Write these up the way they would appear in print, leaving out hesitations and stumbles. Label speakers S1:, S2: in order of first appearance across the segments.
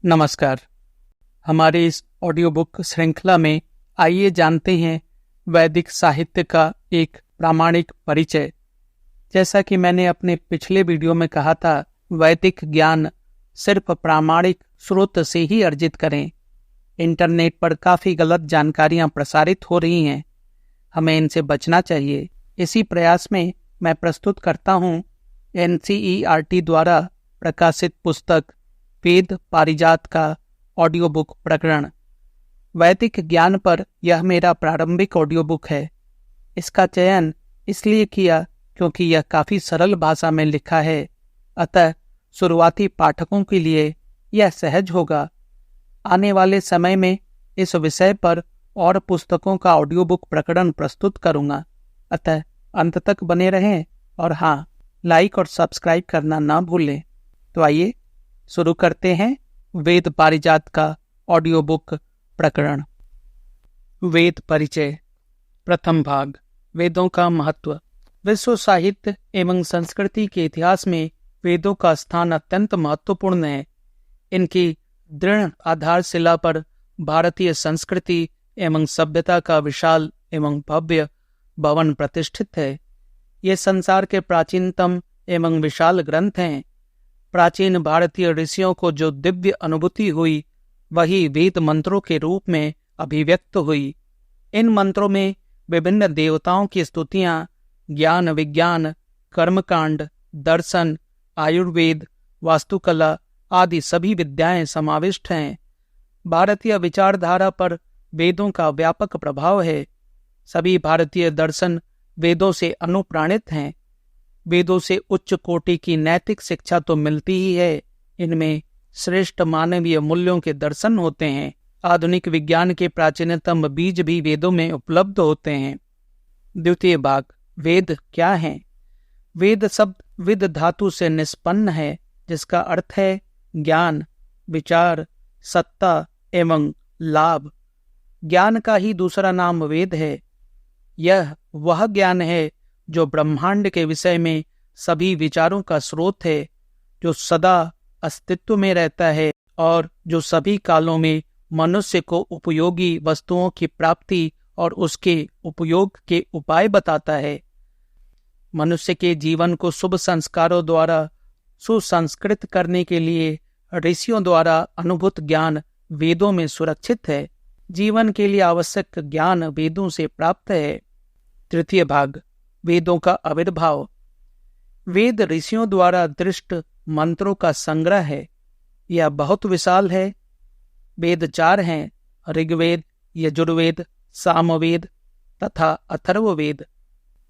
S1: नमस्कार। हमारे इस ऑडियो बुक श्रृंखला में आइए जानते हैं वैदिक साहित्य का एक प्रामाणिक परिचय। जैसा कि मैंने अपने पिछले वीडियो में कहा था, वैदिक ज्ञान सिर्फ प्रामाणिक स्रोत से ही अर्जित करें। इंटरनेट पर काफ़ी गलत जानकारियां प्रसारित हो रही हैं, हमें इनसे बचना चाहिए। इसी प्रयास में मैं प्रस्तुत करता हूँ NCERT द्वारा प्रकाशित पुस्तक वेद पारिजात का ऑडियो बुक प्रकरण। वैदिक ज्ञान पर यह मेरा प्रारंभिक ऑडियो बुक है। इसका चयन इसलिए किया क्योंकि यह काफ़ी सरल भाषा में लिखा है, अतः शुरुआती पाठकों के लिए यह सहज होगा। आने वाले समय में इस विषय पर और पुस्तकों का ऑडियो बुक प्रकरण प्रस्तुत करूँगा, अतः अंत तक बने रहें और हाँ, लाइक और सब्सक्राइब करना ना भूलें। तो आइए शुरू करते हैं वेद पारिजात का ऑडियो बुक प्रकरण। वेद परिचय। प्रथम भाग, वेदों का महत्व। विश्व साहित्य एवं संस्कृति के इतिहास में वेदों का स्थान अत्यंत महत्वपूर्ण है। इनकी दृढ़ आधारशिला पर भारतीय संस्कृति एवं सभ्यता का विशाल एवं भव्य भवन प्रतिष्ठित है। ये संसार के प्राचीनतम एवं विशाल ग्रंथ हैं। प्राचीन भारतीय ऋषियों को जो दिव्य अनुभूति हुई, वही वेद मंत्रों के रूप में अभिव्यक्त हुई। इन मंत्रों में विभिन्न देवताओं की स्तुतियाँ, ज्ञान विज्ञान, कर्मकांड, दर्शन, आयुर्वेद, वास्तुकला आदि सभी विद्याएं समाविष्ट हैं। भारतीय विचारधारा पर वेदों का व्यापक प्रभाव है। सभी भारतीय दर्शन वेदों से अनुप्राणित हैं। वेदों से उच्च कोटि की नैतिक शिक्षा तो मिलती ही है, इनमें श्रेष्ठ मानवीय मूल्यों के दर्शन होते हैं। आधुनिक विज्ञान के प्राचीनतम बीज भी वेदों में उपलब्ध होते हैं। द्वितीय भाग, वेद क्या हैं? वेद शब्द विद धातु से निष्पन्न है, जिसका अर्थ है ज्ञान, विचार, सत्ता एवं लाभ। ज्ञान का ही दूसरा नाम वेद है। यह वह ज्ञान है जो ब्रह्मांड के विषय में सभी विचारों का स्रोत है, जो सदा अस्तित्व में रहता है और जो सभी कालों में मनुष्य को उपयोगी वस्तुओं की प्राप्ति और उसके उपयोग के उपाय बताता है। मनुष्य के जीवन को शुभ संस्कारों द्वारा सुसंस्कृत करने के लिए ऋषियों द्वारा अनुभूत ज्ञान वेदों में सुरक्षित है। जीवन के लिए आवश्यक ज्ञान वेदों से प्राप्त है। तृतीय भाग, वेदों का आविर्भाव। वेद ऋषियों द्वारा दृष्ट मंत्रों का संग्रह है। यह बहुत विशाल है। वेद 4 हैं, ऋग्वेद, यजुर्वेद, सामवेद तथा अथर्ववेद।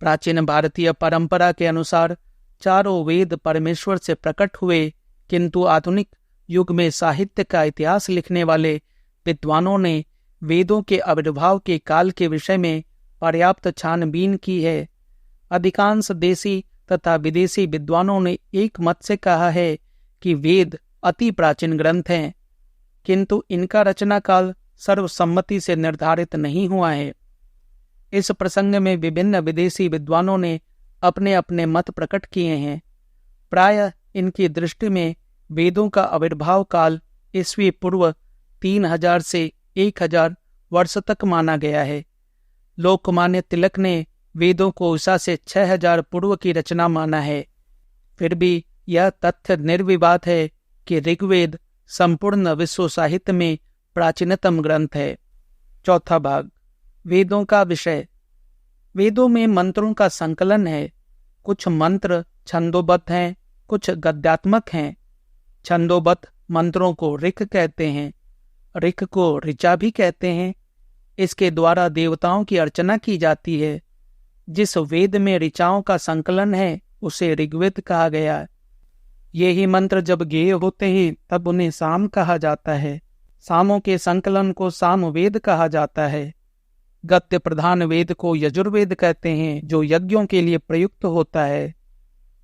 S1: प्राचीन भारतीय परंपरा के अनुसार चारों वेद परमेश्वर से प्रकट हुए, किंतु आधुनिक युग में साहित्य का इतिहास लिखने वाले विद्वानों ने वेदों के आविर्भाव के काल के विषय में पर्याप्त छानबीन की है। अधिकांश देशी तथा विदेशी विद्वानों ने एक मत से कहा है कि वेद अति प्राचीन ग्रंथ हैं, किंतु इनका रचना काल सर्वसम्मति से निर्धारित नहीं हुआ है। इस प्रसंग में विभिन्न विदेशी विद्वानों ने अपने अपने मत प्रकट किए हैं। प्रायः इनकी दृष्टि में वेदों का आविर्भाव काल ईस्वी पूर्व 3000 से 1000 वर्ष तक माना गया है। लोकमान्य तिलक ने वेदों को ईसा से 6000 पूर्व की रचना माना है। फिर भी यह तथ्य निर्विवाद है कि ऋग्वेद संपूर्ण विश्व साहित्य में प्राचीनतम ग्रंथ है। चौथा भाग, वेदों का विषय। वेदों में मंत्रों का संकलन है। कुछ मंत्र छंदोबद्ध हैं, कुछ गद्यात्मक हैं। छंदोबद्ध मंत्रों को ऋक् कहते हैं, ऋक् को ऋचा भी कहते हैं। इसके द्वारा देवताओं की अर्चना की जाती है। जिस वेद में ऋचाओं का संकलन है, उसे ऋग्वेद कहा गया है। ये ही मंत्र जब गेय होते हैं, तब उन्हें साम कहा जाता है। सामों के संकलन को सामवेद कहा जाता है। गद्य प्रधान वेद को यजुर्वेद कहते हैं, जो यज्ञों के लिए प्रयुक्त होता है।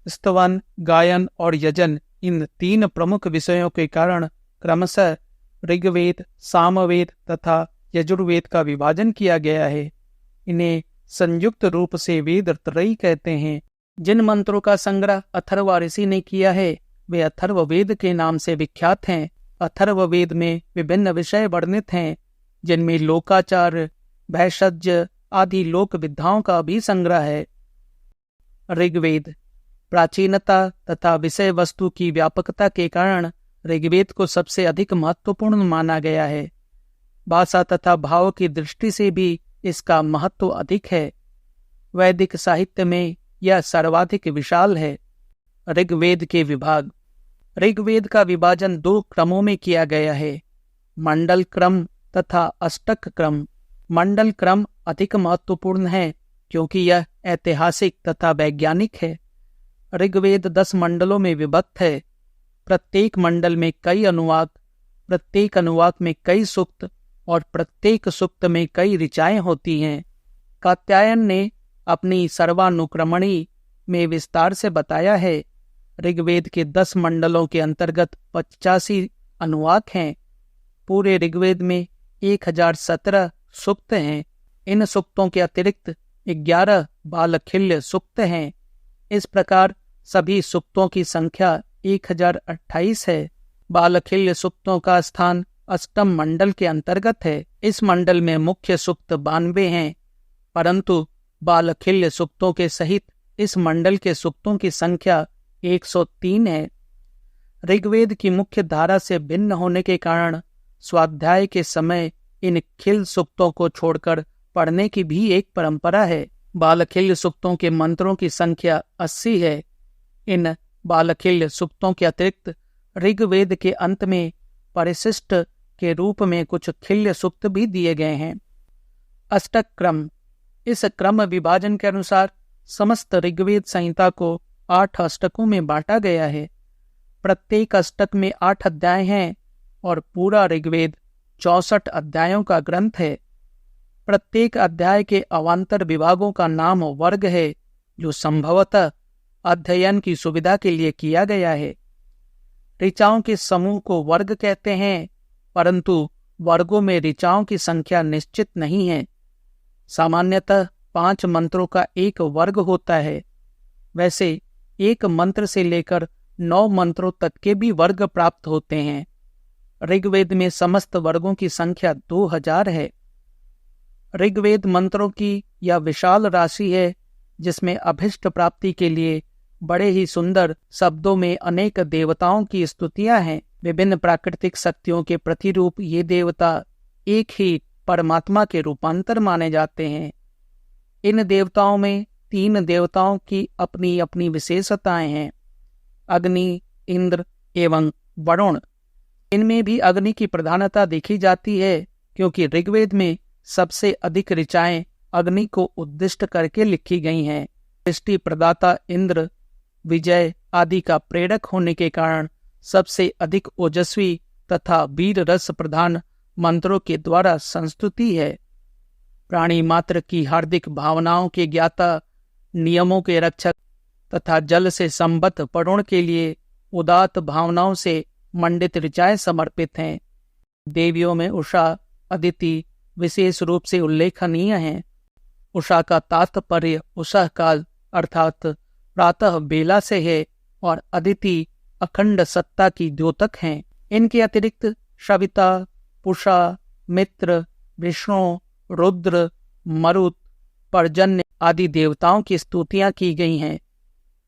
S1: स्तवन, गायन और यजन, इन 3 प्रमुख विषयों के कारण क्रमशः ऋग्वेद, सामवेद तथा यजुर्वेद का विभाजन किया गया है। इन्हें संयुक्त रूप से वेद त्रयी कहते हैं। जिन मंत्रों का संग्रह अथर्व ऋषि ने किया है, वे अथर्ववेद के नाम से विख्यात हैं। अथर्ववेद में विभिन्न विषय वर्णित हैं, जिनमें लोकाचार, भैषज आदि लोक विद्याओं का भी संग्रह है। ऋग्वेद प्राचीनता तथा विषय वस्तु की व्यापकता के कारण ऋग्वेद को सबसे अधिक महत्वपूर्ण माना गया है। भाषा तथा भाव की दृष्टि से भी इसका महत्व अधिक है। वैदिक साहित्य में यह सर्वाधिक विशाल है। ऋग्वेद के विभाग। ऋग्वेद का विभाजन 2 क्रमों में किया गया है, मंडल क्रम तथा अष्टक क्रम। मंडल क्रम अधिक महत्वपूर्ण है क्योंकि यह ऐतिहासिक तथा वैज्ञानिक है। ऋग्वेद 10 मंडलों में विभक्त है। प्रत्येक मंडल में कई अनुवाक, प्रत्येक अनुवाक में कई सूक्त और प्रत्येक सूक्त में कई ऋचाएं होती हैं। कात्यायन ने अपनी सर्वानुक्रमणी में विस्तार से बताया है। ऋग्वेद के 10 मंडलों के अंतर्गत 85 अनुवाक हैं। पूरे ऋग्वेद में 1017 सूक्त हैं। इन सूक्तों के अतिरिक्त 11 बालखिल्य सूक्त हैं। इस प्रकार सभी सूक्तों की संख्या 1028 है। बालखिल्य सूक्तों का स्थान अष्टम मंडल के अंतर्गत है। इस मंडल में मुख्य सूक्त 92 हैं, परंतु बालखिल्य सूक्तों के सहित इस मंडल के सूक्तों की संख्या 103 है। ऋग्वेद की मुख्य धारा से भिन्न होने के कारण स्वाध्याय के समय इन खिल सूक्तों को छोड़कर पढ़ने की भी एक परंपरा है। बालखिल्य सूक्तों के मंत्रों की संख्या 80 है। इन बालखिल्य सूक्तों के अतिरिक्त ऋग्वेद के अंत में परिशिष्ट के रूप में कुछ खिल्य सूक्त भी दिए गए हैं। अष्टक क्रम। इस क्रम विभाजन के अनुसार समस्त ऋग्वेद संहिता को 8 अष्टकों में बांटा गया है। प्रत्येक अष्टक में 8 अध्याय हैं और पूरा ऋग्वेद 64 अध्यायों का ग्रंथ है। प्रत्येक अध्याय के अवान्तर विभागों का नाम वर्ग है, जो संभवतः अध्ययन की सुविधा के लिए किया गया है। ऋचाओं के समूह को वर्ग कहते हैं, परंतु वर्गों में ऋचाओं की संख्या निश्चित नहीं है। सामान्यतः 5 मंत्रों का एक वर्ग होता है। वैसे एक मंत्र से लेकर 9 मंत्रों तक के भी वर्ग प्राप्त होते हैं। ऋग्वेद में समस्त वर्गों की संख्या 2000 है। ऋग्वेद मंत्रों की यह विशाल राशि है, जिसमें अभिष्ट प्राप्ति के लिए बड़े ही सुंदर शब्दों में अनेक देवताओं की स्तुतियां हैं। विभिन्न प्राकृतिक शक्तियों के प्रतिरूप ये देवता एक ही परमात्मा के रूपांतर माने जाते हैं। इन देवताओं में 3 देवताओं की अपनी अपनी विशेषताएं हैं, अग्नि, इंद्र एवं वरुण। इनमें भी अग्नि की प्रधानता देखी जाती है, क्योंकि ऋग्वेद में सबसे अधिक ऋचाएं अग्नि को उद्दिष्ट करके लिखी गई हैं। सृष्टि प्रदाता इंद्र, विजय आदि का प्रेरक होने के कारण सबसे अधिक ओजस्वी तथा वीर रस प्रधान मंत्रों के द्वारा संस्तुति है। प्राणी मात्र की हार्दिक भावनाओं के ज्ञाता, नियमों के रक्षक तथा जल से संबद्ध वरुण के लिए उदात्त भावनाओं से मंडित ऋचाएं समर्पित हैं। देवियों में उषा, अदिति विशेष रूप से उल्लेखनीय हैं। उषा का तात्पर्य उषः काल अर्थात प्रातः बेला से है और अदिति अखंड सत्ता की द्योतक हैं। इनके अतिरिक्त सविता, पुषा, मित्र, विष्णु, रुद्र, मरुत, पर्जन्य आदि देवताओं की स्तुतियां की गई हैं।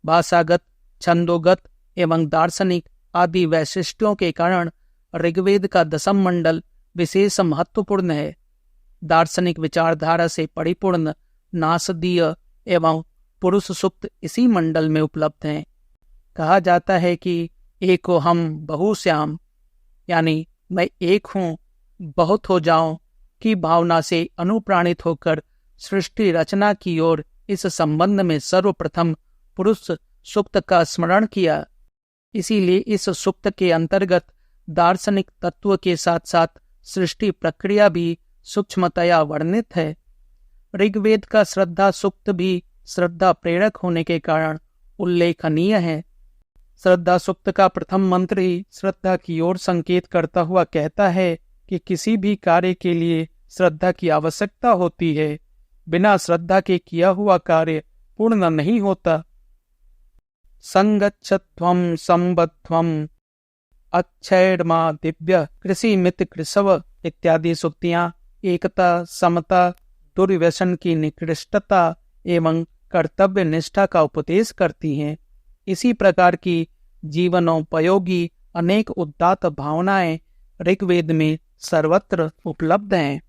S1: भाषागत, छंदोगत एवं दार्शनिक आदि वैशिष्ट्यों के कारण ऋग्वेद का 10म मंडल विशेष महत्वपूर्ण है। दार्शनिक विचारधारा से परिपूर्ण नासदीय एवं पुरुष सूक्त इसी मंडल में उपलब्ध हैं। कहा जाता है कि एको हम बहुश्याम, यानी मैं एक हूँ बहुत हो जाऊं की भावना से अनुप्राणित होकर सृष्टि रचना की ओर इस संबंध में सर्वप्रथम पुरुष सूक्त का स्मरण किया। इसीलिए इस सूक्त के अंतर्गत दार्शनिक तत्व के साथ साथ सृष्टि प्रक्रिया भी सूक्ष्मतया वर्णित है। ऋग्वेद का श्रद्धा सूक्त भी श्रद्धा प्रेरक होने के कारण उल्लेखनीय है। श्रद्धा सूक्त का प्रथम मंत्र ही श्रद्धा की ओर संकेत करता हुआ कहता है कि किसी भी कार्य के लिए श्रद्धा की आवश्यकता होती है। बिना श्रद्धा के किया हुआ कार्य पूर्ण नहीं होता। संगच्छध्वं संबध्वं अक्षयर्मा दिव्य कृषि मित कृषव इत्यादि सूक्तियां एकता, समता, दुर्व्यसन की निकृष्टता एवं कर्तव्य निष्ठा का उपदेश करती हैं। इसी प्रकार की जीवनोपयोगी अनेक उदात्त भावनाएं ऋग्वेद में सर्वत्र उपलब्ध हैं।